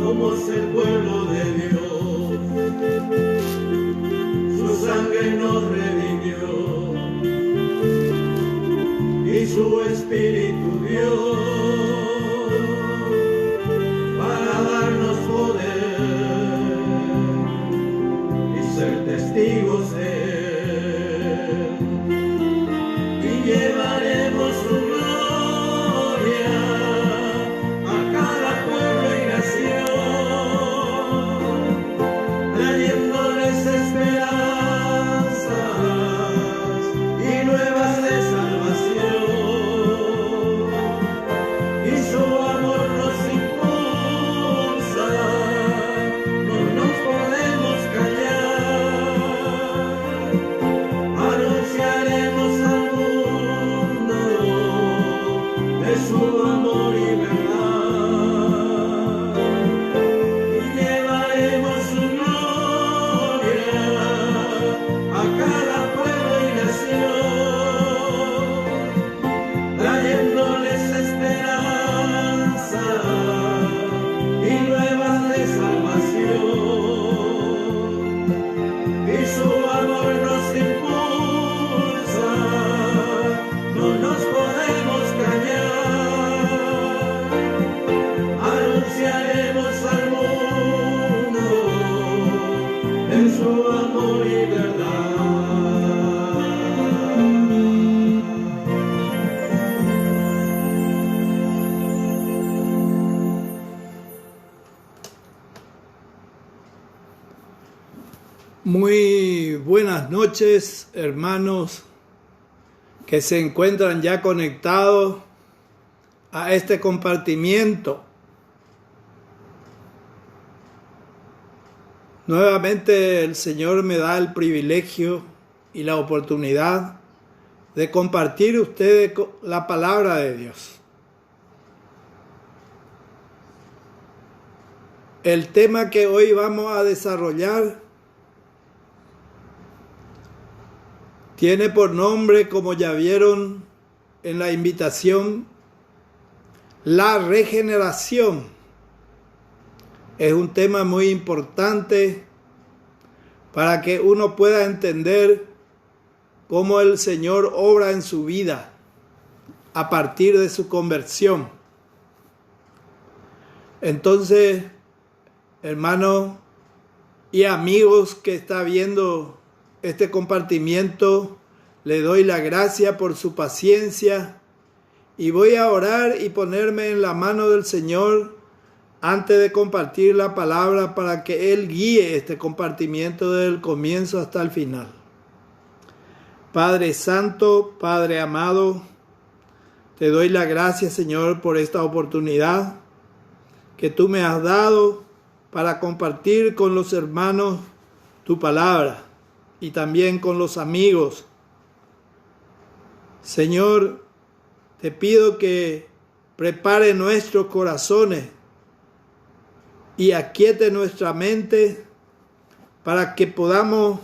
somos el pueblo de Dios. Su sangre nos redimió y su espíritu dio para darnos poder y ser testigos de él. Y llevaremos su gloria a cada pueblo y nación, trayéndoles esperanzas y nuevas de salvación. Y su amor nos impulsa, no nos podemos callar. Anunciaremos al mundo de su amor y verdad. Y llevaremos su gloria a cada pueblo y nación, trayéndoles esperanza y nuevas de salvación. Y su amor nos impulsa, no nos podemos callar. Anunciaremos al mundo en su amor y verdad. Muy buenas noches, hermanos que se encuentran ya conectados a este compartimiento. Nuevamente el Señor me da el privilegio y la oportunidad de compartir ustedes la palabra de Dios. El tema que hoy vamos a desarrollar tiene por nombre, como ya vieron en la invitación, la regeneración. Es un tema muy importante para que uno pueda entender cómo el Señor obra en su vida a partir de su conversión. Entonces, hermanos y amigos que está viendo este compartimiento, le doy la gracia por su paciencia y voy a orar y ponerme en la mano del Señor antes de compartir la palabra para que Él guíe este compartimiento desde el comienzo hasta el final. Padre Santo, Padre amado, te doy la gracia, Señor, por esta oportunidad que tú me has dado para compartir con los hermanos tu palabra y también con los amigos. Señor, te pido que prepare nuestros corazones y aquiete nuestra mente para que podamos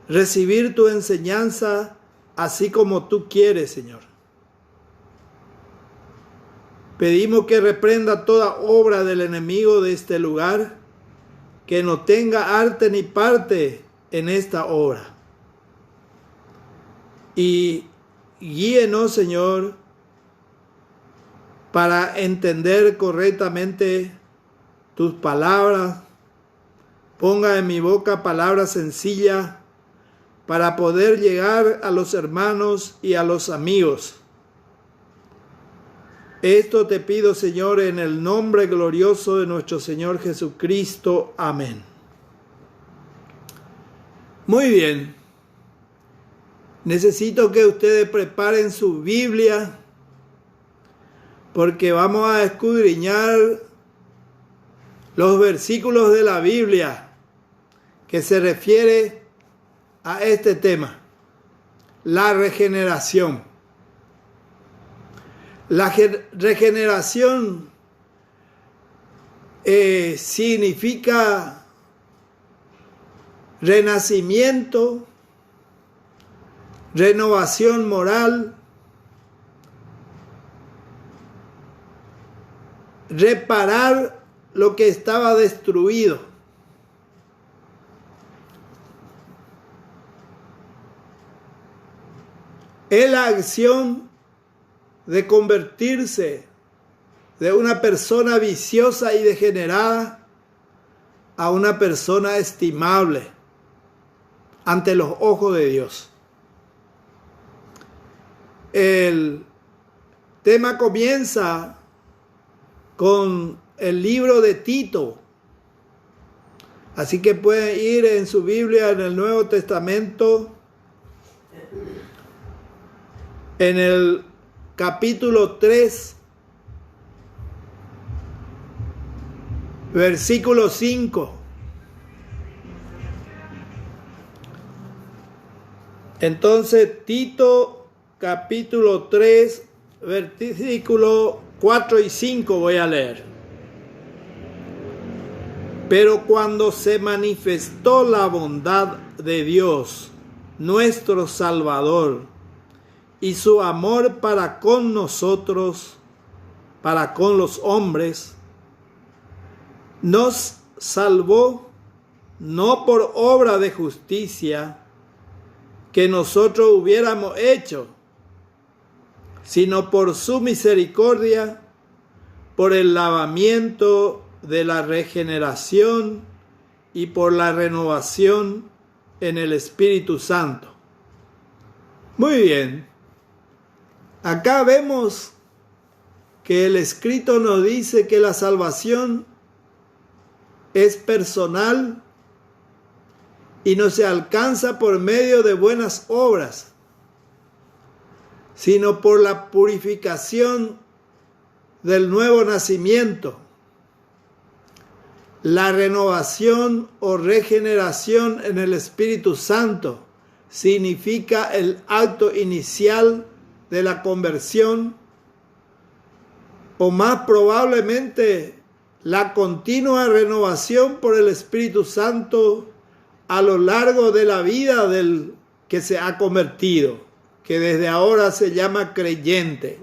recibir tu enseñanza así como tú quieres, Señor. Pedimos que reprenda toda obra del enemigo de este lugar, que no tenga arte ni parte en esta obra. Y guíenos, Señor, para entender correctamente tus palabras. Ponga en mi boca palabras sencillas para poder llegar a los hermanos y a los amigos. Esto te pido, Señor, en el nombre glorioso de nuestro Señor Jesucristo. Amén. Muy bien. Necesito que ustedes preparen su Biblia porque vamos a escudriñar los versículos de la Biblia que se refiere a este tema, la regeneración. La regeneración significa renacimiento, renovación moral, reparar lo que estaba destruido. Es la acción de convertirse de una persona viciosa y degenerada a una persona estimable ante los ojos de Dios. El tema comienza con el libro de Tito. Así que pueden ir en su Biblia en el Nuevo Testamento, en el capítulo 3, versículo 5. Entonces, Tito, capítulo 3, versículo 4 y 5 voy a leer. Pero cuando se manifestó la bondad de Dios, nuestro Salvador, y su amor para con nosotros, para con los hombres, nos salvó no por obra de justicia que nosotros hubiéramos hecho, sino por su misericordia, por el lavamiento de la regeneración y por la renovación en el Espíritu Santo. Muy bien. Acá vemos que el escrito nos dice que la salvación es personal y no se alcanza por medio de buenas obras, sino por la purificación del nuevo nacimiento, la renovación o regeneración en el Espíritu Santo. Significa el acto inicial de la conversión, o más probablemente la continua renovación por el Espíritu Santo a lo largo de la vida del que se ha convertido, que desde ahora se llama creyente.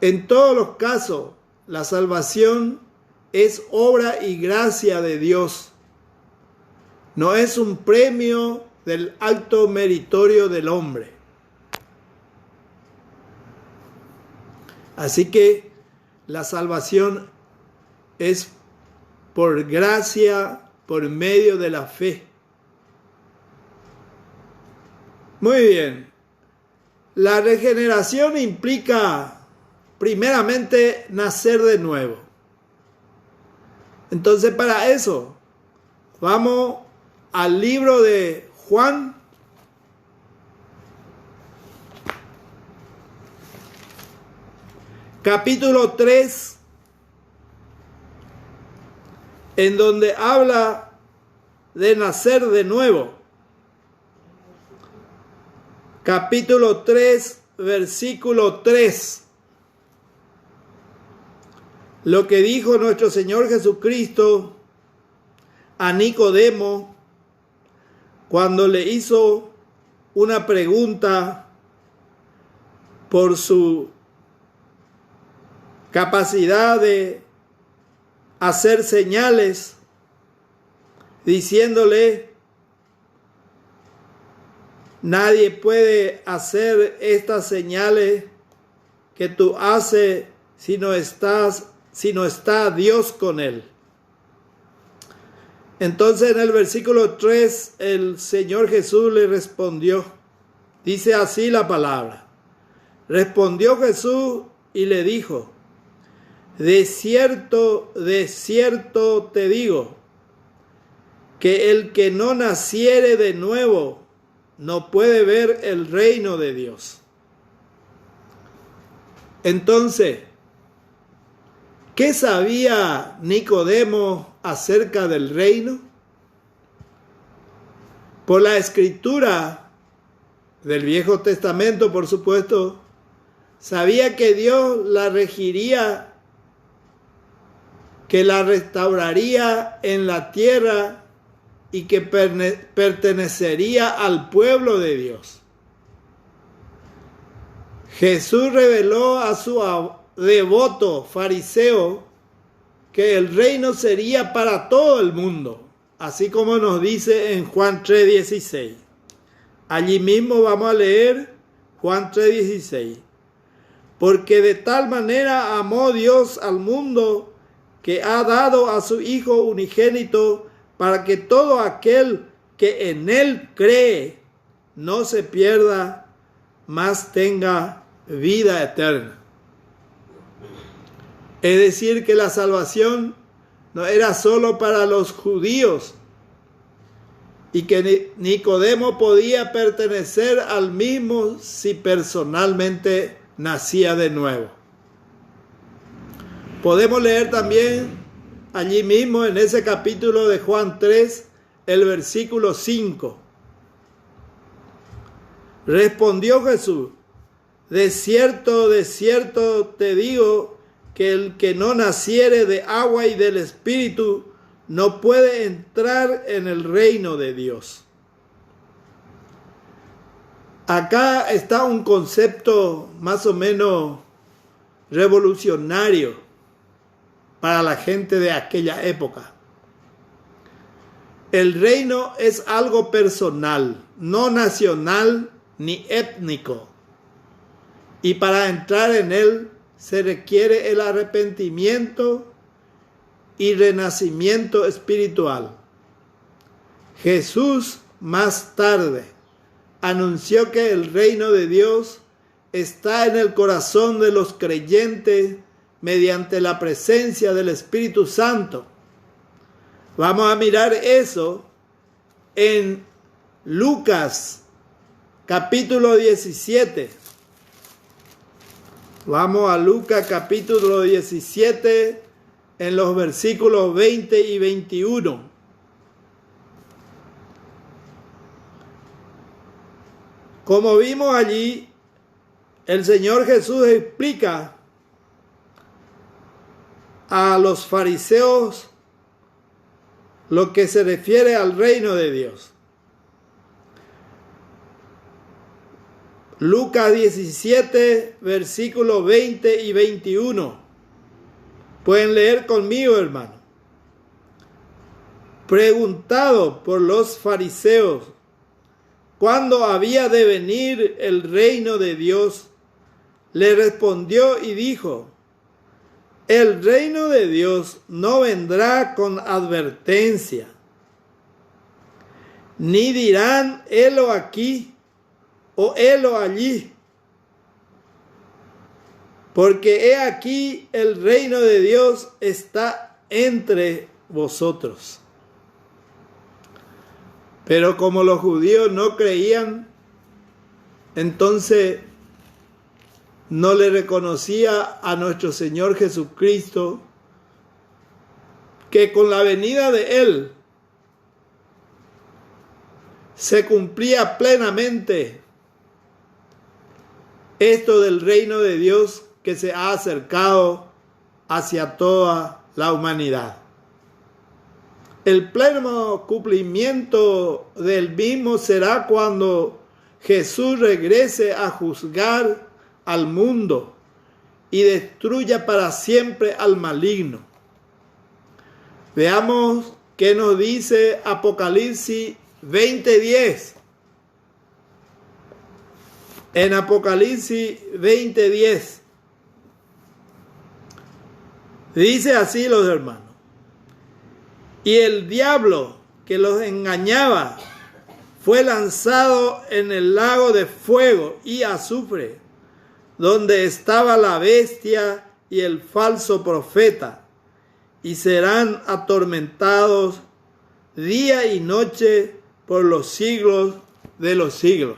En todos los casos, la salvación es obra y gracia de Dios. No es un premio del acto meritorio del hombre. Así que la salvación es por gracia, por medio de la fe. Muy bien. La regeneración implica primeramente nacer de nuevo. Entonces, para eso vamos al libro de Juan, capítulo 3, en donde habla de nacer de nuevo. Capítulo 3, versículo 3. Lo que dijo nuestro Señor Jesucristo a Nicodemo cuando le hizo una pregunta por su capacidad de hacer señales, diciéndole: nadie puede hacer estas señales que tú haces si no está Dios con él. Entonces en el versículo 3 el Señor Jesús le respondió. Dice así la palabra: respondió Jesús y le dijo: de cierto te digo, que el que no naciere de nuevo no puede ver el reino de Dios. Entonces, ¿qué sabía Nicodemo acerca del reino? Por la escritura del Viejo Testamento, por supuesto, sabía que Dios la regiría, que la restauraría en la tierra y que pertenecería al pueblo de Dios. Jesús reveló a su devoto fariseo que el reino sería para todo el mundo, así como nos dice en Juan 3:16. Allí mismo vamos a leer Juan 3:16. Porque de tal manera amó Dios al mundo que ha dado a su Hijo unigénito para que todo aquel que en Él cree no se pierda, mas tenga vida eterna. Es decir, que la salvación no era solo para los judíos y que Nicodemo podía pertenecer al mismo si personalmente nacía de nuevo. Podemos leer también allí mismo en ese capítulo de Juan 3, el versículo 5. Respondió Jesús: de cierto te digo que el que no naciere de agua y del Espíritu no puede entrar en el reino de Dios. Acá está un concepto más o menos revolucionario para la gente de aquella época. El reino es algo personal, no nacional ni étnico. Y para entrar en él se requiere el arrepentimiento y renacimiento espiritual. Jesús más tarde anunció que el reino de Dios está en el corazón de los creyentes mediante la presencia del Espíritu Santo. Vamos a mirar eso en Lucas capítulo 17. Vamos a Lucas capítulo 17 en los versículos 20 y 21. Como vimos allí, el Señor Jesús explica a los fariseos lo que se refiere al reino de Dios. Lucas 17, versículos 20 y 21. Pueden leer conmigo, hermano. Preguntado por los fariseos cuándo había de venir el reino de Dios, le respondió y dijo: el reino de Dios no vendrá con advertencia, ni dirán helo aquí o helo allí, porque he aquí el reino de Dios está entre vosotros. Pero como los judíos no creían, entonces no le reconocía a nuestro Señor Jesucristo que con la venida de Él se cumplía plenamente esto del reino de Dios que se ha acercado hacia toda la humanidad. El pleno cumplimiento del mismo será cuando Jesús regrese a juzgar al mundo y destruya para siempre al maligno. Veamos qué nos dice Apocalipsis 20:10. En Apocalipsis 20:10 dice así los hermanos: y el diablo que los engañaba fue lanzado en el lago de fuego y azufre, donde estaba la bestia y el falso profeta, y serán atormentados día y noche por los siglos de los siglos.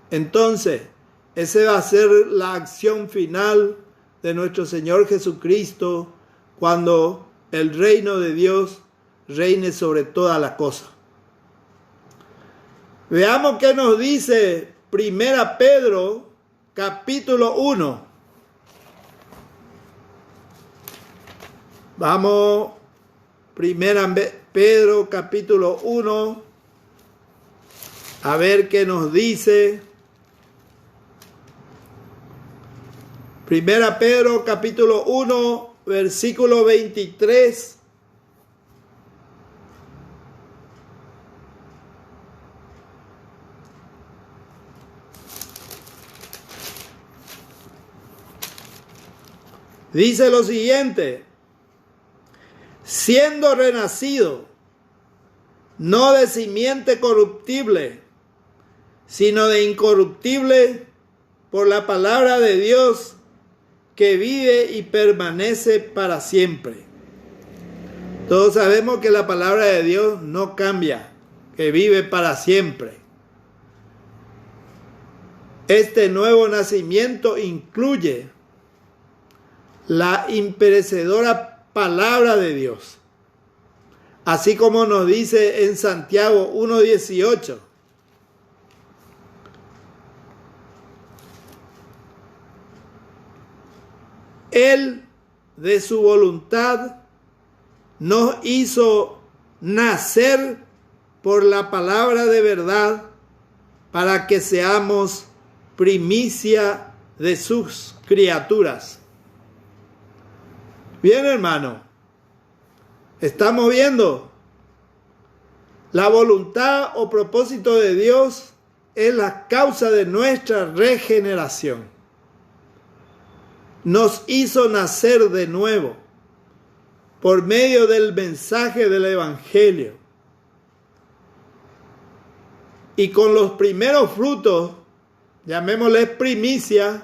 Entonces, esa va a ser la acción final de nuestro Señor Jesucristo cuando el reino de Dios reine sobre toda la cosa. Veamos qué nos dice 1 Pedro capítulo 1. Vamos, 1 Pedro capítulo 1, a ver qué nos dice. 1 Pedro capítulo 1, versículo 23. Dice lo siguiente: siendo renacido, no de simiente corruptible, sino de incorruptible, por la palabra de Dios, que vive y permanece para siempre. Todos sabemos que la palabra de Dios no cambia, que vive para siempre. Este nuevo nacimiento incluye la imperecedora palabra de Dios, así como nos dice en Santiago 1:18. Él, de su voluntad, nos hizo nacer por la palabra de verdad, para que seamos primicia de sus criaturas. Bien, hermano, estamos viendo, la voluntad o propósito de Dios es la causa de nuestra regeneración. Nos hizo nacer de nuevo por medio del mensaje del Evangelio. Y con los primeros frutos, llamémosles primicia,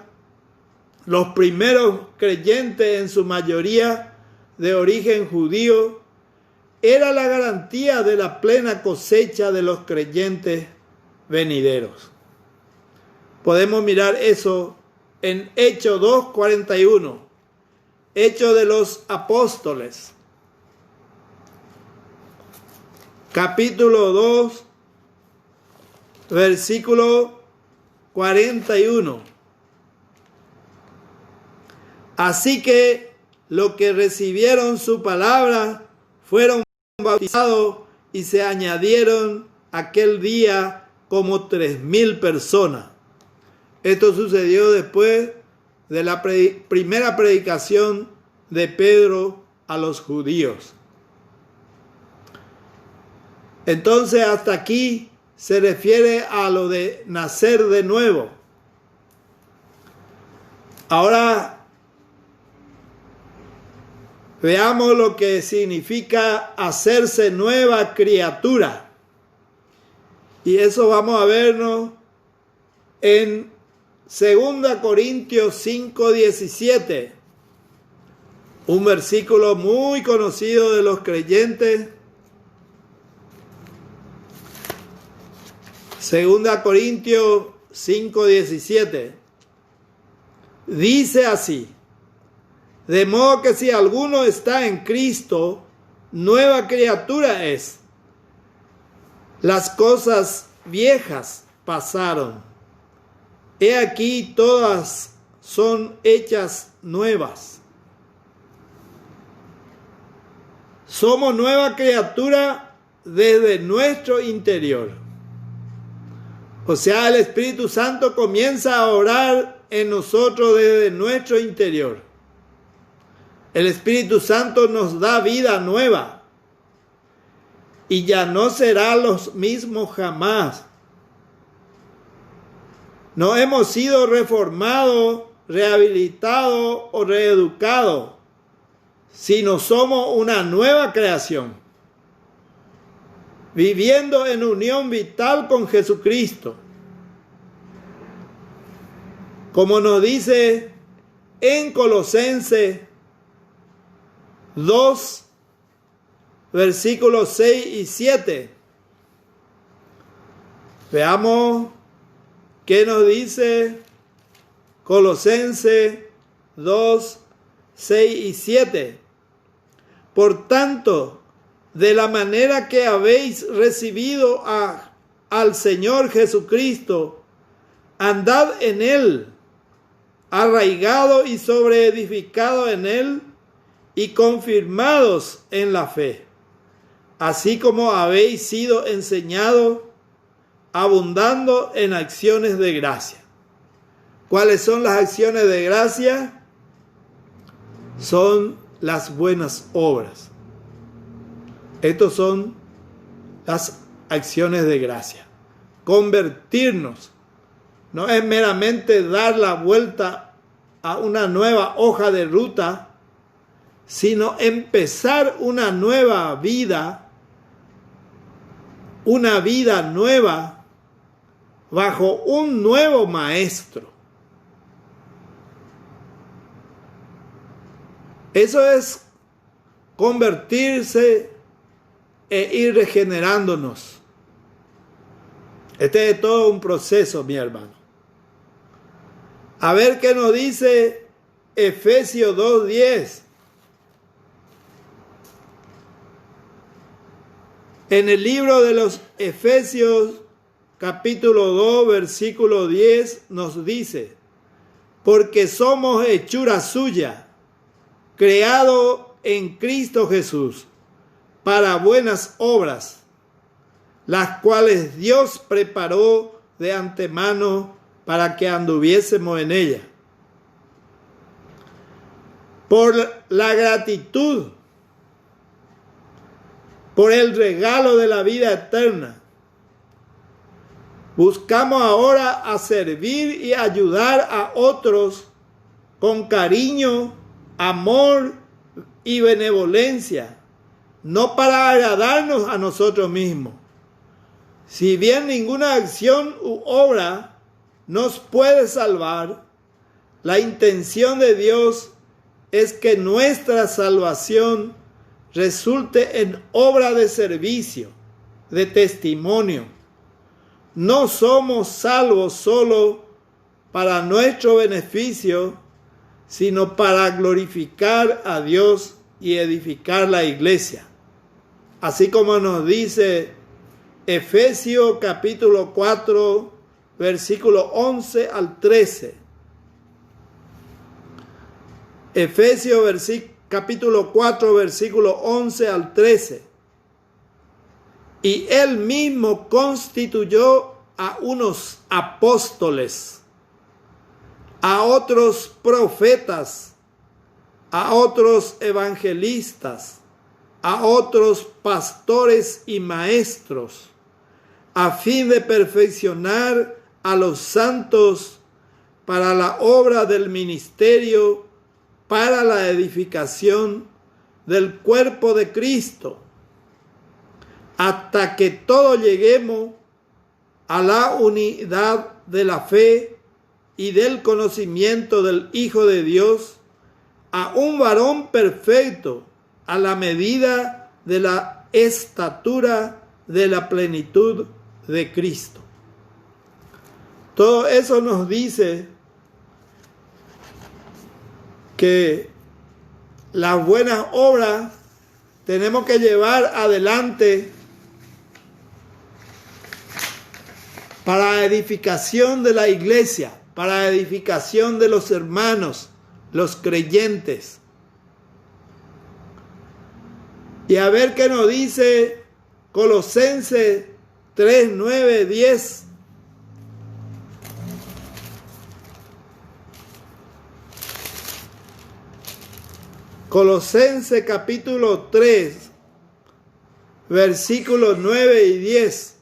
los primeros creyentes, en su mayoría de origen judío, era la garantía de la plena cosecha de los creyentes venideros. Podemos mirar eso en Hechos 2:41, Hechos de los Apóstoles, capítulo 2, versículo 41. Así que los que recibieron su palabra fueron bautizados, y se añadieron aquel día como 3,000 personas. Esto sucedió después de la primera predicación de Pedro a los judíos. Entonces, hasta aquí se refiere a lo de nacer de nuevo. Ahora veamos lo que significa hacerse nueva criatura. Y eso vamos a vernos en 2 Corintios 5:17, un versículo muy conocido de los creyentes. 2 Corintios 5:17 dice así: de modo que si alguno está en Cristo, nueva criatura es. Las cosas viejas pasaron. He aquí todas son hechas nuevas. Somos nueva criatura desde nuestro interior. O sea, el Espíritu Santo comienza a orar en nosotros desde nuestro interior. El Espíritu Santo nos da vida nueva y ya no será los mismos jamás. No hemos sido reformados, rehabilitados o reeducados, sino somos una nueva creación, viviendo en unión vital con Jesucristo. Como nos dice en Colosenses 2, versículos 6 y 7. Veamos qué nos dice Colosenses 2, 6 y 7. Por tanto, de la manera que habéis recibido al Señor Jesucristo, andad en Él, arraigado y sobreedificado en Él, y confirmados en la fe, así como habéis sido enseñados, abundando en acciones de gracia. ¿Cuáles son las acciones de gracia? Son las buenas obras. Estos son las acciones de gracia. Convertirnos no es meramente dar la vuelta a una nueva hoja de ruta, sino empezar una nueva vida, una vida nueva bajo un nuevo maestro. Eso es convertirse e ir regenerándonos. Este es todo un proceso, mi hermano. A ver qué nos dice Efesios 2:10. En el libro de los Efesios, capítulo 2, versículo 10, nos dice: porque somos hechura suya, creado en Cristo Jesús, para buenas obras, las cuales Dios preparó de antemano para que anduviésemos en ella. Por la gratitud, por el regalo de la vida eterna, buscamos ahora a servir y ayudar a otros con cariño, amor y benevolencia, no para agradarnos a nosotros mismos. Si bien ninguna acción u obra nos puede salvar, la intención de Dios es que nuestra salvación resulte en obra de servicio, de testimonio. No somos salvos solo para nuestro beneficio, sino para glorificar a Dios y edificar la iglesia. Así como nos dice Efesios capítulo 4, versículo 11 al 13. Efesios capítulo 4, versículo 11 al 13. Y él mismo constituyó a unos apóstoles, a otros profetas, a otros evangelistas, a otros pastores y maestros, a fin de perfeccionar a los santos para la obra del ministerio, para la edificación del cuerpo de Cristo, hasta que todos lleguemos a la unidad de la fe y del conocimiento del Hijo de Dios, a un varón perfecto, a la medida de la estatura de la plenitud de Cristo. Todo eso nos dice que las buenas obras tenemos que llevar adelante para edificación de la iglesia, para edificación de los hermanos, los creyentes. Y a ver qué nos dice Colosenses 3, 9, 10. Colosenses capítulo 3, versículos 9 y 10.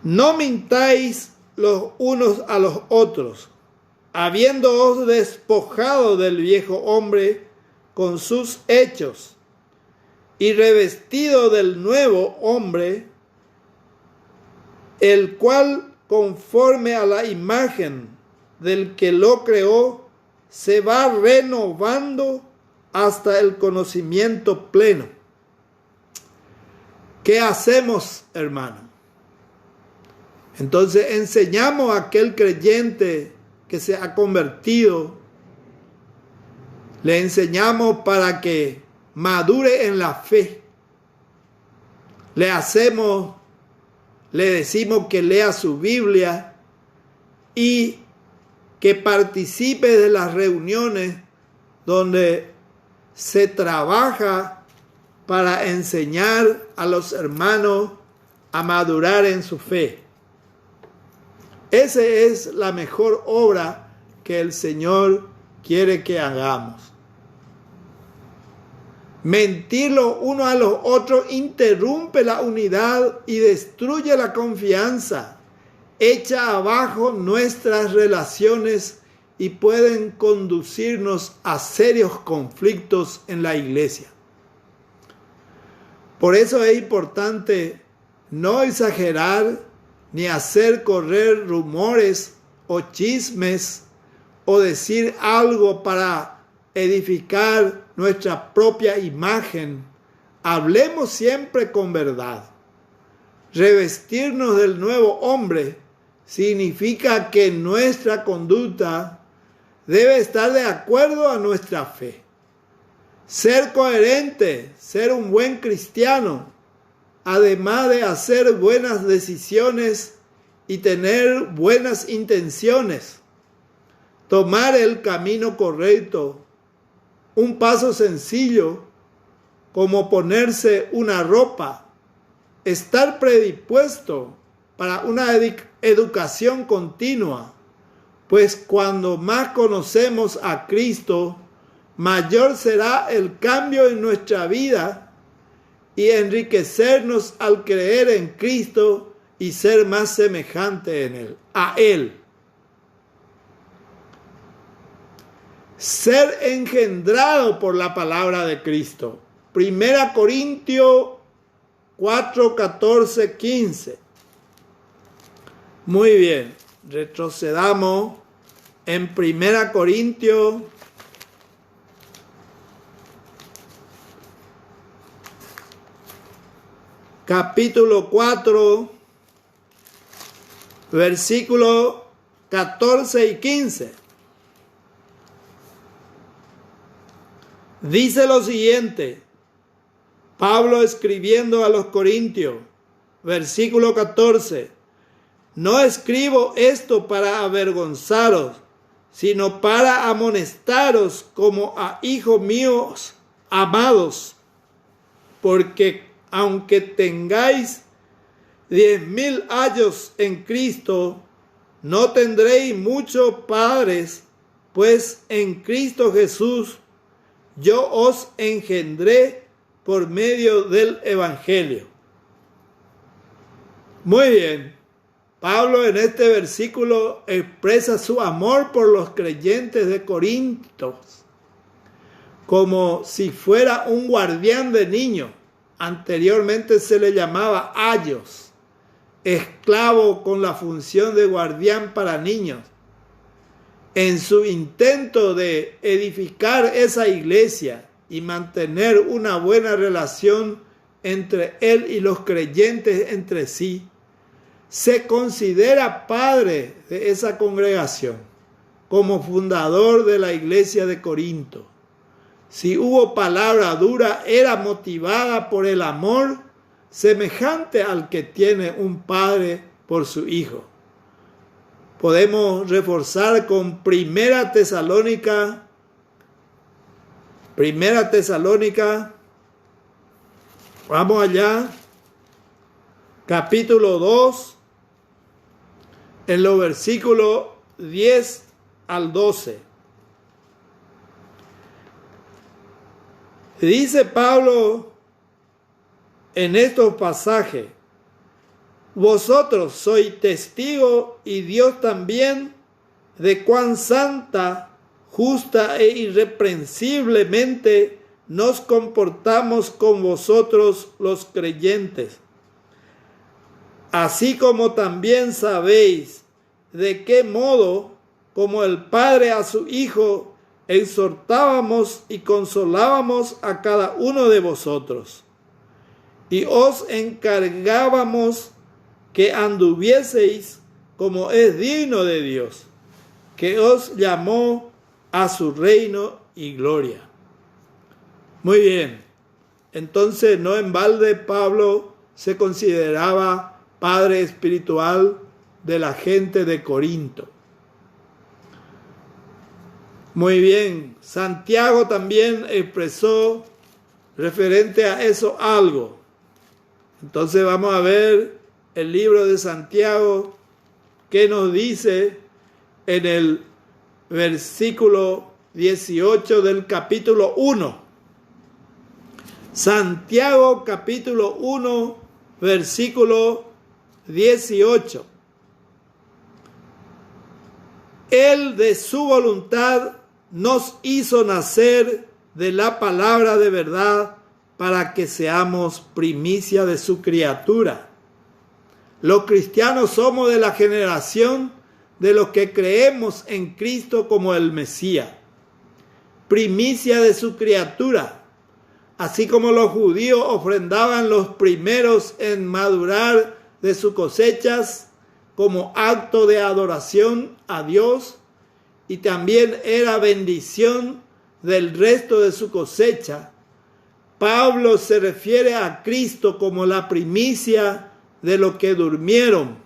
No mintáis los unos a los otros, habiéndoos despojado del viejo hombre con sus hechos, y revestido del nuevo hombre, el cual, conforme a la imagen del que lo creó, se va renovando hasta el conocimiento pleno. ¿Qué hacemos, hermano? Entonces enseñamos a aquel creyente que se ha convertido, le enseñamos para que madure en la fe. Le decimos que lea su Biblia y que participe de las reuniones donde se trabaja para enseñar a los hermanos a madurar en su fe. Esa es la mejor obra que el Señor quiere que hagamos. Mentir los unos a los otros interrumpe la unidad y destruye la confianza, echa abajo nuestras relaciones y pueden conducirnos a serios conflictos en la iglesia. Por eso es importante no exagerar ni hacer correr rumores o chismes o decir algo para edificar nuestra propia imagen. Hablemos siempre con verdad. Revestirnos del nuevo hombre significa que nuestra conducta debe estar de acuerdo a nuestra fe. Ser coherente, ser un buen cristiano, además de hacer buenas decisiones y tener buenas intenciones, tomar el camino correcto, un paso sencillo como ponerse una ropa, estar predispuesto para una educación continua, pues cuando más conocemos a Cristo, mayor será el cambio en nuestra vida y enriquecernos al creer en Cristo y ser más semejante a Él. Ser engendrado por la palabra de Cristo. 1 Corintios 4, 14, 15. Muy bien, retrocedamos en 1 Corintios capítulo 4, versículos 14 y 15. Dice lo siguiente, Pablo escribiendo a los Corintios, versículo 14, no escribo esto para avergonzaros, sino para amonestaros como a hijos míos amados, porque aunque tengáis 10,000 años en Cristo, no tendréis muchos padres, pues en Cristo Jesús yo os engendré por medio del Evangelio. Muy bien, Pablo en este versículo expresa su amor por los creyentes de Corinto, como si fuera un guardián de niños. Anteriormente se le llamaba ayos, esclavo con la función de guardián para niños. En su intento de edificar esa iglesia y mantener una buena relación entre él y los creyentes entre sí, se considera padre de esa congregación, como fundador de la iglesia de Corinto. Si hubo palabra dura, era motivada por el amor semejante al que tiene un padre por su hijo. Podemos reforzar con Primera Tesalónica, vamos allá, capítulo 2, en los versículos 10 al 12. Dice Pablo en estos pasajes, vosotros sois testigos y Dios también de cuán santa, justa e irreprensiblemente nos comportamos con vosotros los creyentes. Así como también sabéis de qué modo, como el Padre a su Hijo, exhortábamos y consolábamos a cada uno de vosotros, y os encargábamos que anduvieseis como es digno de Dios, que os llamó a su reino y gloria. Muy bien, entonces no en balde Pablo se consideraba padre espiritual de la gente de Corinto. Muy bien, Santiago también expresó referente a eso algo. Entonces vamos a ver el libro de Santiago que nos dice en el versículo 18 del capítulo 1. Santiago capítulo 1, versículo 18. Él de su voluntad nos hizo nacer de la palabra de verdad para que seamos primicia de su criatura. Los cristianos somos de la generación de los que creemos en Cristo como el Mesías, primicia de su criatura. Así como los judíos ofrendaban los primeros en madurar de sus cosechas como acto de adoración a Dios, y también era bendición del resto de su cosecha, Pablo se refiere a Cristo como la primicia de los que durmieron,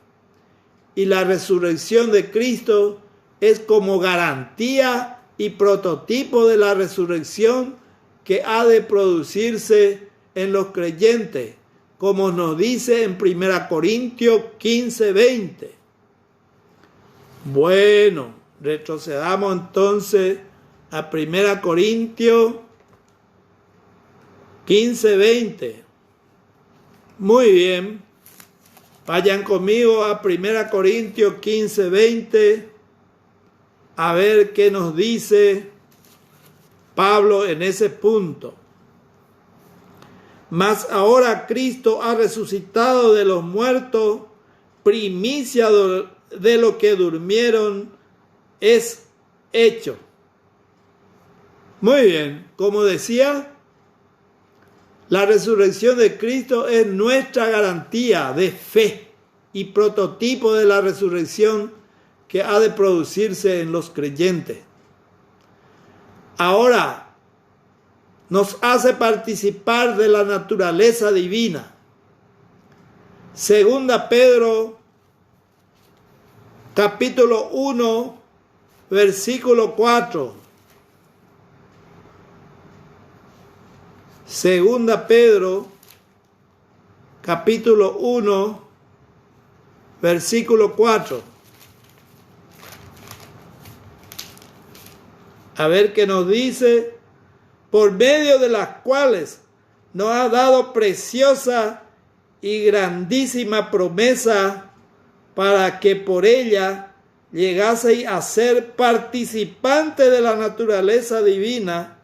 y la resurrección de Cristo es como garantía y prototipo de la resurrección que ha de producirse en los creyentes, como nos dice en 1 Corintios 15:20. Bueno, retrocedamos entonces a 1 Corintios 15:20. Muy bien, vayan conmigo a 1 Corintios 15:20 a ver qué nos dice Pablo en ese punto. Mas ahora Cristo ha resucitado de los muertos, primicia de los que durmieron es hecho. Muy bien, como decía, la resurrección de Cristo es nuestra garantía de fe y prototipo de la resurrección que ha de producirse en los creyentes. Ahora, nos hace participar de la naturaleza divina. Segunda Pedro, capítulo 1, versículo 4. Segunda Pedro, capítulo 1, versículo 4. A ver qué nos dice: por medio de las cuales nos ha dado preciosa y grandísima promesa, para que por ella llegaseis a ser participantes de la naturaleza divina,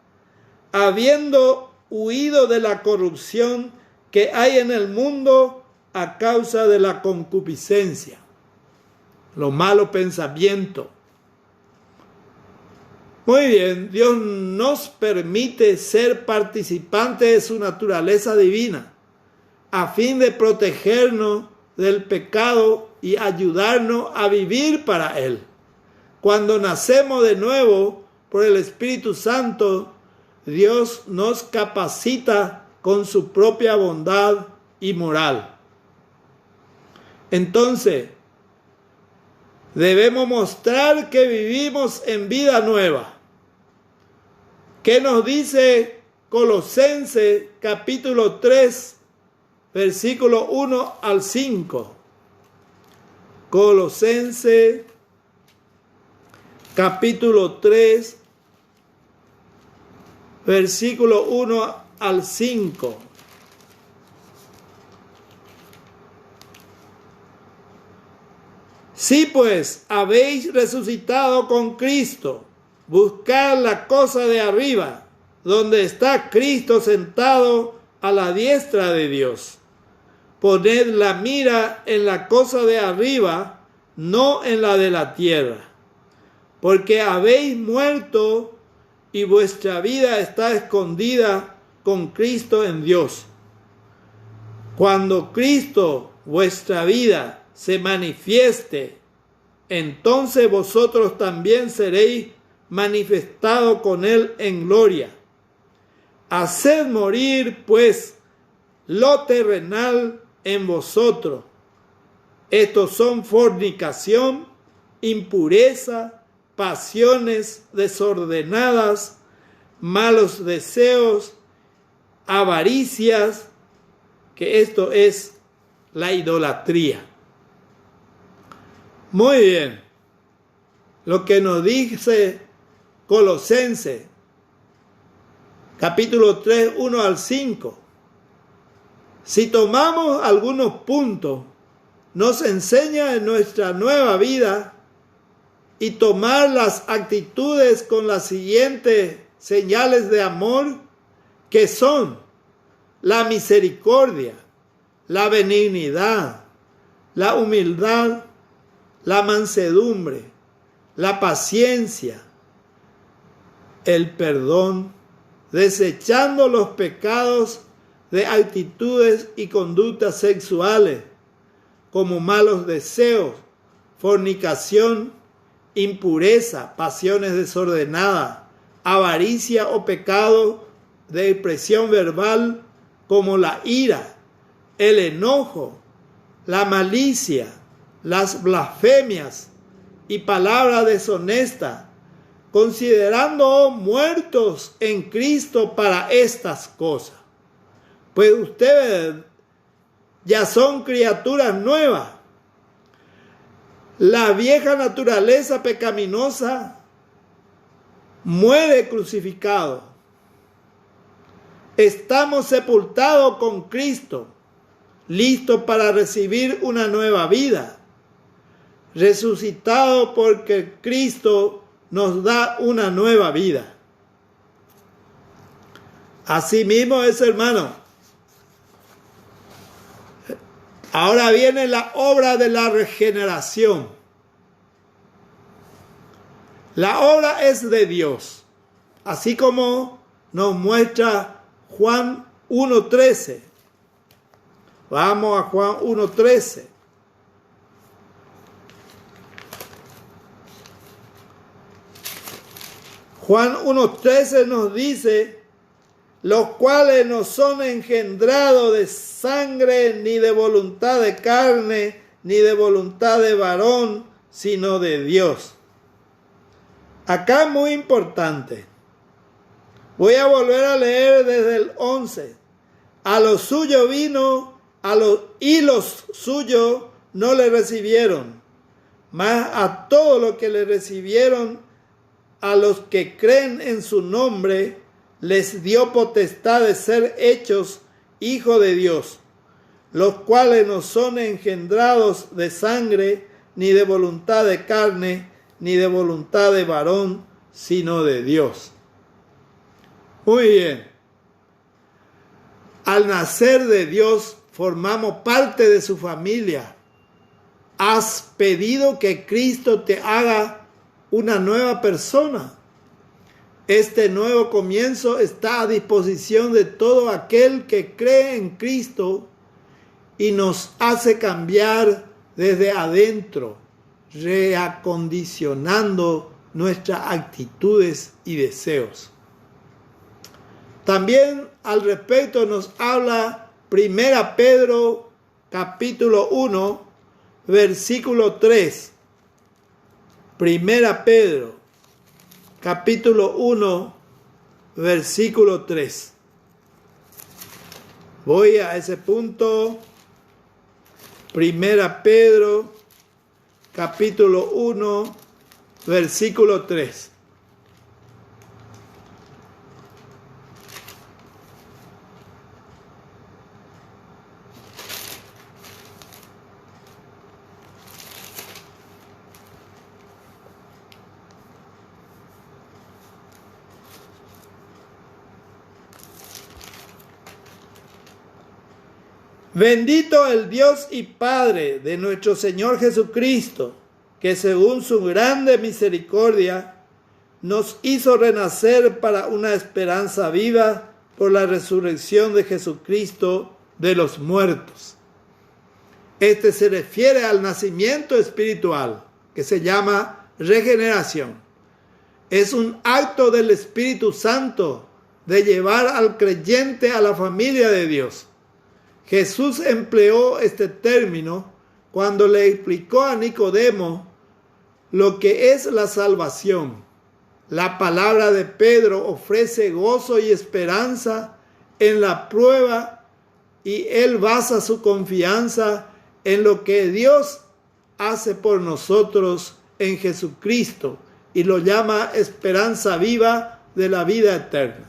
habiendo huido de la corrupción que hay en el mundo a causa de la concupiscencia, los malos pensamientos. Muy bien, Dios nos permite ser participantes de su naturaleza divina, a fin de protegernos del pecado y ayudarnos a vivir para Él. Cuando nacemos de nuevo por el Espíritu Santo, Dios nos capacita con su propia bondad y moral. Entonces, debemos mostrar que vivimos en vida nueva. ¿Qué nos dice Colosenses capítulo 3, versículo 1 al 5? Colosenses capítulo 3, versículo 1 al 5. Si pues habéis resucitado con Cristo, buscad la cosa de arriba, donde está Cristo sentado a la diestra de Dios. Poned la mira en la cosa de arriba, no en la de la tierra, porque habéis muerto y vuestra vida está escondida con Cristo en Dios. Cuando Cristo, vuestra vida, se manifieste, entonces vosotros también seréis manifestados con Él en gloria. Haced morir, pues, lo terrenal en vosotros. Estos son fornicación, impureza, pasiones desordenadas, malos deseos, avaricias, que esto es la idolatría. Muy bien. Lo que nos dice Colosenses, capítulo 3, 1 al 5. Si tomamos algunos puntos, nos enseña en nuestra nueva vida y tomar las actitudes con las siguientes señales de amor, que son la misericordia, la benignidad, la humildad, la mansedumbre, la paciencia, el perdón, desechando los pecados de actitudes y conductas sexuales, como malos deseos, fornicación, impureza, pasiones desordenadas, avaricia o pecado de expresión verbal, como la ira, el enojo, la malicia, las blasfemias y palabras deshonestas, considerando muertos en Cristo para estas cosas. Pues ustedes ya son criaturas nuevas. La vieja naturaleza pecaminosa muere crucificado. Estamos sepultados con Cristo, listos para recibir una nueva vida. Resucitados porque Cristo nos da una nueva vida. Asimismo es, hermano. Ahora viene la obra de la regeneración. La obra es de Dios, así como nos muestra Juan 1:13. Vamos a Juan 1:13. Juan 1:13 nos dice: los cuales no son engendrados de sangre, ni de voluntad de carne, ni de voluntad de varón, sino de Dios. Acá muy importante. Voy a volver a leer desde el 11. A los suyos vino, y los suyos no le recibieron. Mas a todos los que le recibieron, a los que creen en su nombre, les dio potestad de ser hechos hijos de Dios, los cuales no son engendrados de sangre, ni de voluntad de carne, ni de voluntad de varón, sino de Dios. Muy bien. Al nacer de Dios, formamos parte de su familia. Has pedido que Cristo te haga una nueva persona. Este nuevo comienzo está a disposición de todo aquel que cree en Cristo y nos hace cambiar desde adentro, reacondicionando nuestras actitudes y deseos. También al respecto nos habla 1 Pedro capítulo 1, versículo 3. 1 Pedro capítulo 1, versículo 3. Voy a ese punto. 1 Pedro, capítulo 1, versículo 3. Bendito el Dios y Padre de nuestro Señor Jesucristo, que según su grande misericordia nos hizo renacer para una esperanza viva por la resurrección de Jesucristo de los muertos. Este se refiere al nacimiento espiritual, que se llama regeneración. Es un acto del Espíritu Santo de llevar al creyente a la familia de Dios. Jesús empleó este término cuando le explicó a Nicodemo lo que es la salvación. La palabra de Pedro ofrece gozo y esperanza en la prueba y él basa su confianza en lo que Dios hace por nosotros en Jesucristo y lo llama esperanza viva de la vida eterna.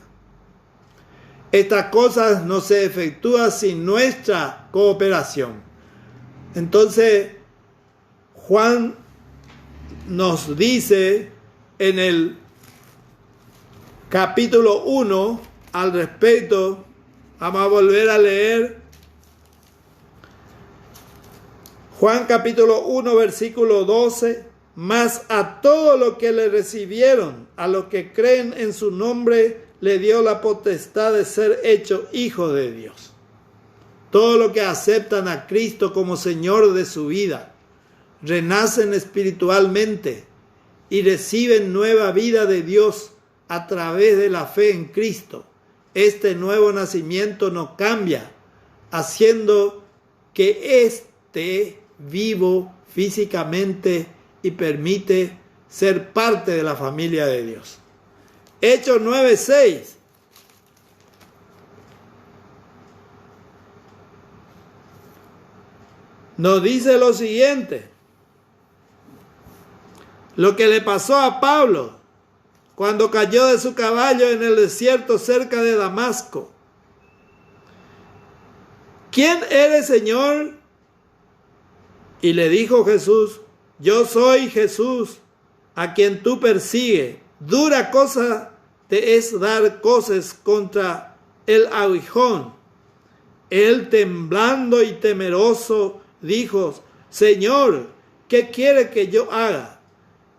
Estas cosas no se efectúan sin nuestra cooperación. Entonces, Juan nos dice en el capítulo 1 al respecto, vamos a volver a leer Juan capítulo 1 versículo 12, mas a todos los que le recibieron, a los que creen en su nombre, le dio la potestad de ser hecho hijo de Dios. Todos los que aceptan a Cristo como Señor de su vida, renacen espiritualmente y reciben nueva vida de Dios a través de la fe en Cristo. Este nuevo nacimiento nos cambia, haciendo que esté vivo físicamente y permite ser parte de la familia de Dios. Hechos 9:6. Nos dice lo siguiente: lo que le pasó a Pablo cuando cayó de su caballo en el desierto cerca de Damasco. ¿Quién eres, Señor? Y le dijo Jesús: yo soy Jesús, a quien tú persigues. Dura cosa te es dar coces contra el aguijón. Él, temblando y temeroso, dijo: Señor, ¿qué quiere que yo haga?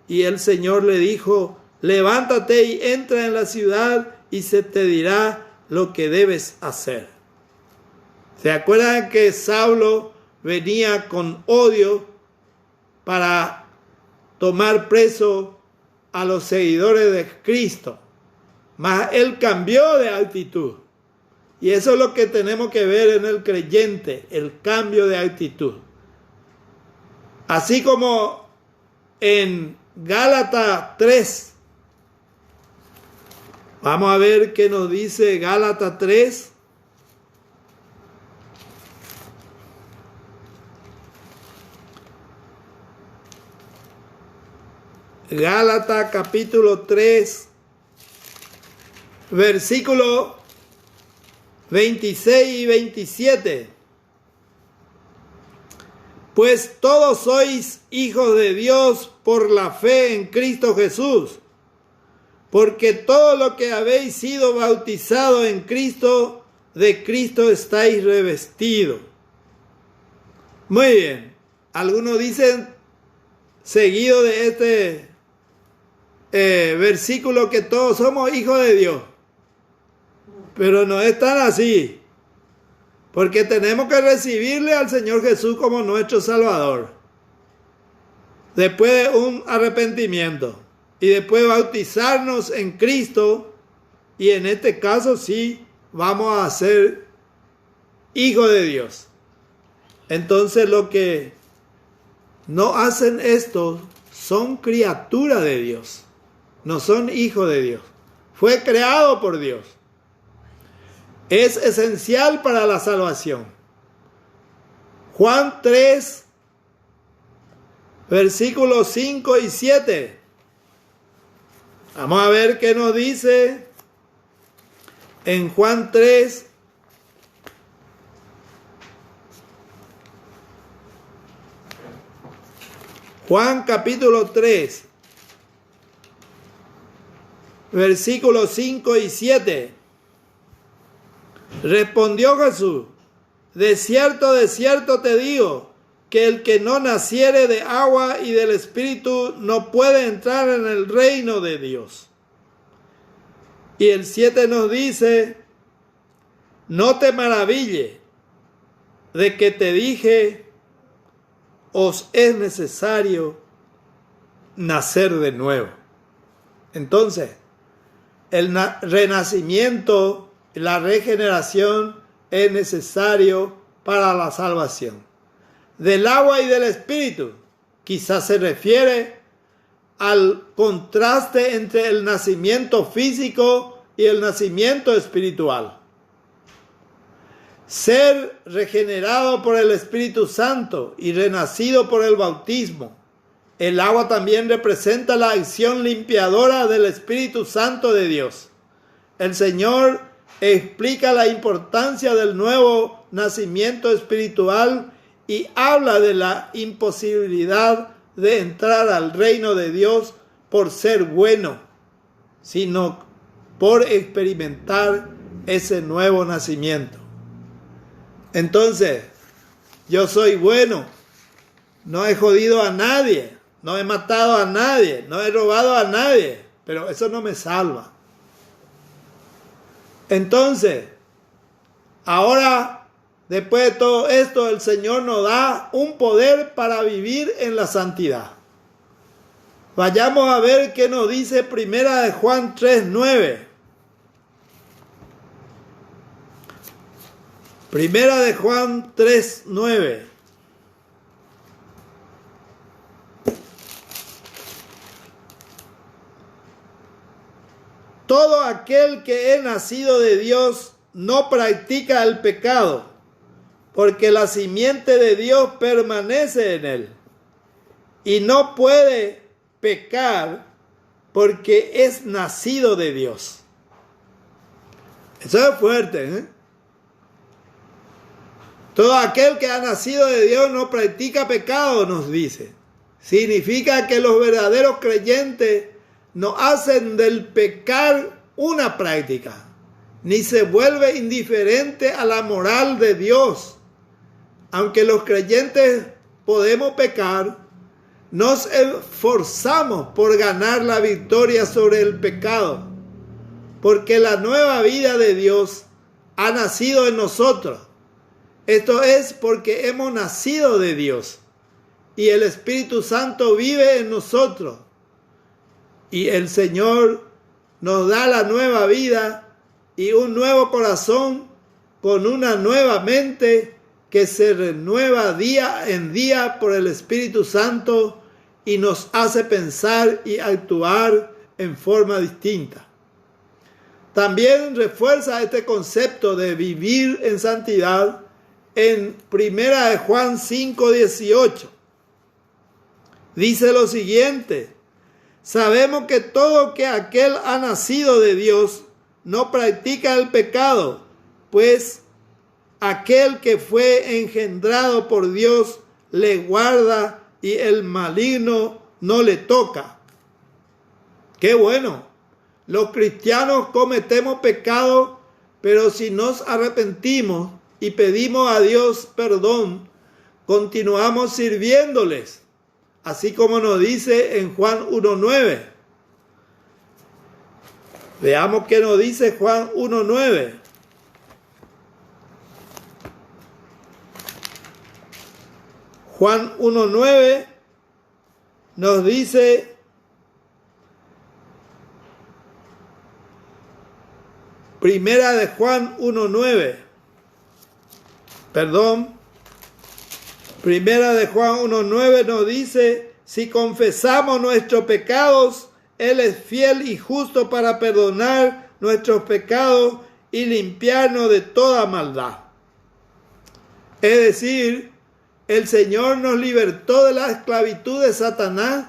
Y el Señor le dijo: levántate y entra en la ciudad y se te dirá lo que debes hacer. ¿Se acuerdan que Saulo venía con odio para tomar preso a los seguidores de Cristo? Mas él cambió de actitud. Y eso es lo que tenemos que ver en el creyente, el cambio de actitud. Así como en Gálatas 3. Vamos a ver qué nos dice Gálatas 3. Gálatas capítulo 3, versículo 26 y 27. Pues todos sois hijos de Dios por la fe en Cristo Jesús, porque todo lo que habéis sido bautizados en Cristo, de Cristo estáis revestidos. Muy bien. Algunos dicen, seguido de este versículo, que todos somos hijos de Dios. Pero no es tan así. Porque tenemos que recibirle al Señor Jesús como nuestro Salvador. Después de un arrepentimiento. Y después bautizarnos en Cristo. Y en este caso sí vamos a ser hijos de Dios. Entonces los que no hacen esto son criaturas de Dios. No son hijos de Dios. Fue creado por Dios. Es esencial para la salvación. Juan 3, versículos 5 y 7. Vamos a ver qué nos dice en Juan 3. Juan capítulo 3, versículos 5 y 7. Respondió Jesús: de cierto te digo, que el que no naciere de agua y del Espíritu no puede entrar en el reino de Dios. Y el 7 nos dice: no te maraville de que te dije, os es necesario nacer de nuevo. Entonces, el renacimiento, la regeneración es necesario para la salvación. Del agua y del Espíritu, quizás se refiere al contraste entre el nacimiento físico y el nacimiento espiritual. Ser regenerado por el Espíritu Santo y renacido por el bautismo El agua también representa la acción limpiadora del Espíritu Santo de Dios. El Señor explica la importancia del nuevo nacimiento espiritual y habla de la imposibilidad de entrar al reino de Dios por ser bueno, sino por experimentar ese nuevo nacimiento. Entonces, yo soy bueno, no he jodido a nadie, no he matado a nadie, no he robado a nadie, pero eso no me salva. Entonces, ahora, después de todo esto, el Señor nos da un poder para vivir en la santidad. Vayamos a ver qué nos dice Primera de Juan 3:9. Primera de Juan 3:9. Todo aquel que es nacido de Dios no practica el pecado, porque la simiente de Dios permanece en él. Y no puede pecar porque es nacido de Dios. Eso es fuerte, ¿eh? Todo aquel que ha nacido de Dios no practica pecado, nos dice. Significa que los verdaderos creyentes no hacen del pecar una práctica, ni se vuelve indiferente a la moral de Dios. Aunque los creyentes podemos pecar, nos esforzamos por ganar la victoria sobre el pecado, porque la nueva vida de Dios ha nacido en nosotros. Esto es porque hemos nacido de Dios y el Espíritu Santo vive en nosotros. Y el Señor nos da la nueva vida y un nuevo corazón con una nueva mente que se renueva día en día por el Espíritu Santo y nos hace pensar y actuar en forma distinta. También refuerza este concepto de vivir en santidad en Primera de Juan 5:18. Dice lo siguiente: sabemos que todo que aquel ha nacido de Dios no practica el pecado, pues aquel que fue engendrado por Dios le guarda y el maligno no le toca. ¡Qué bueno! Los cristianos cometemos pecado, pero si nos arrepentimos y pedimos a Dios perdón, continuamos sirviéndoles. Así como nos dice en Juan 1:9. Veamos qué nos dice Juan 1:9. Juan 1:9 nos dice: Primera de Juan 1:9. Primera de Juan 1:9 nos dice: si confesamos nuestros pecados, Él es fiel y justo para perdonar nuestros pecados y limpiarnos de toda maldad. Es decir, el Señor nos libertó de la esclavitud de Satanás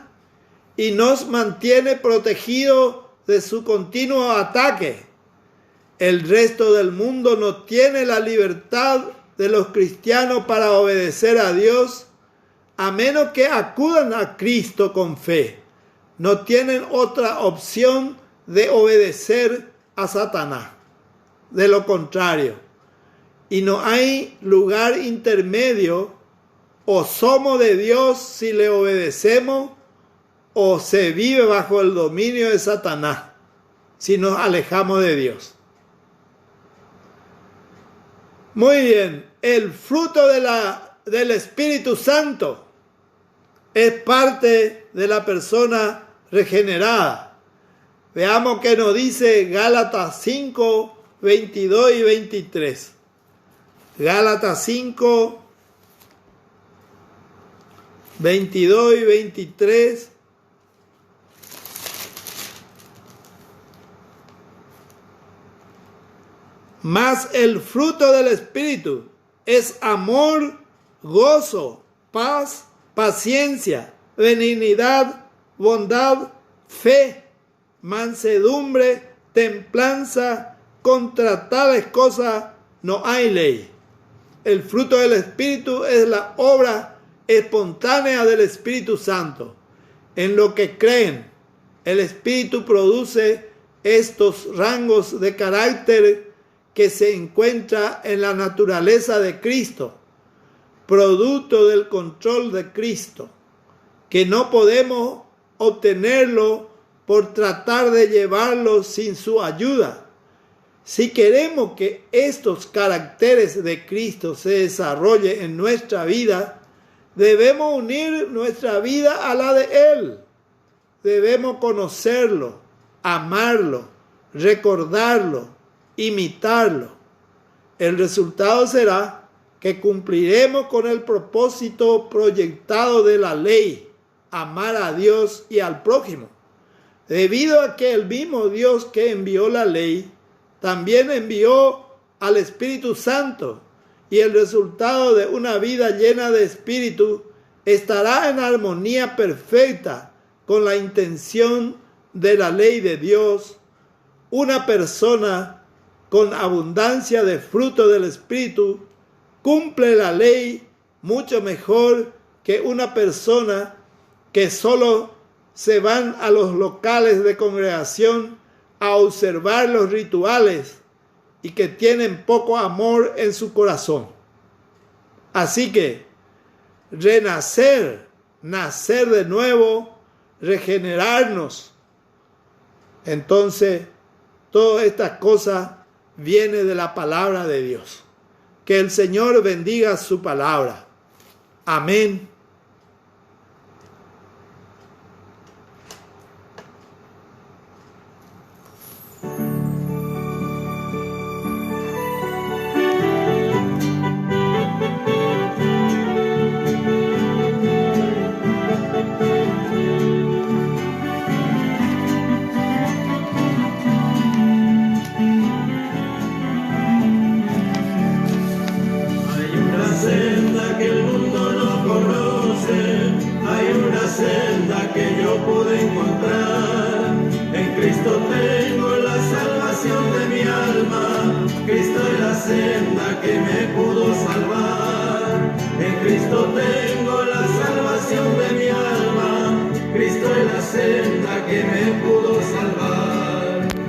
y nos mantiene protegidos de su continuo ataque. El resto del mundo no tiene la libertad de los cristianos para obedecer a Dios, a menos que acudan a Cristo con fe. No tienen otra opción de obedecer a Satanás. De lo contrario, y no hay lugar intermedio, o somos de Dios si le obedecemos, o se vive bajo el dominio de Satanás si nos alejamos de Dios. Muy bien, el fruto del Espíritu Santo es parte de la persona regenerada. Veamos qué nos dice Gálatas 5, 22 y 23. Gálatas 5, 22 y 23. Mas el fruto del Espíritu es amor, gozo, paz, paciencia, benignidad, bondad, fe, mansedumbre, templanza. Contra tales cosas no hay ley. El fruto del Espíritu es la obra espontánea del Espíritu Santo. En lo que creen, el Espíritu produce estos rangos de carácter que se encuentra en la naturaleza de Cristo, producto del control de Cristo, que no podemos obtenerlo por tratar de llevarlo sin su ayuda. Si queremos que estos caracteres de Cristo se desarrollen en nuestra vida, debemos unir nuestra vida a la de Él. Debemos conocerlo, amarlo, recordarlo, imitarlo. El resultado será que cumpliremos con el propósito proyectado de la ley, amar a Dios y al prójimo. Debido a que el mismo Dios que envió la ley, también envió al Espíritu Santo, y el resultado de una vida llena de Espíritu estará en armonía perfecta con la intención de la ley de Dios. Una persona con abundancia de fruto del Espíritu cumple la ley mucho mejor que una persona que solo se van a los locales de congregación a observar los rituales y que tienen poco amor en su corazón. Así que renacer, nacer de nuevo, regenerarnos. Entonces, todas estas cosas vienen de la palabra de Dios. Que el Señor bendiga su palabra. Amén. Pude encontrar. En Cristo tengo la salvación de mi alma. Cristo es la senda que me pudo salvar. En Cristo tengo la salvación de mi alma. Cristo es la senda que me pudo salvar.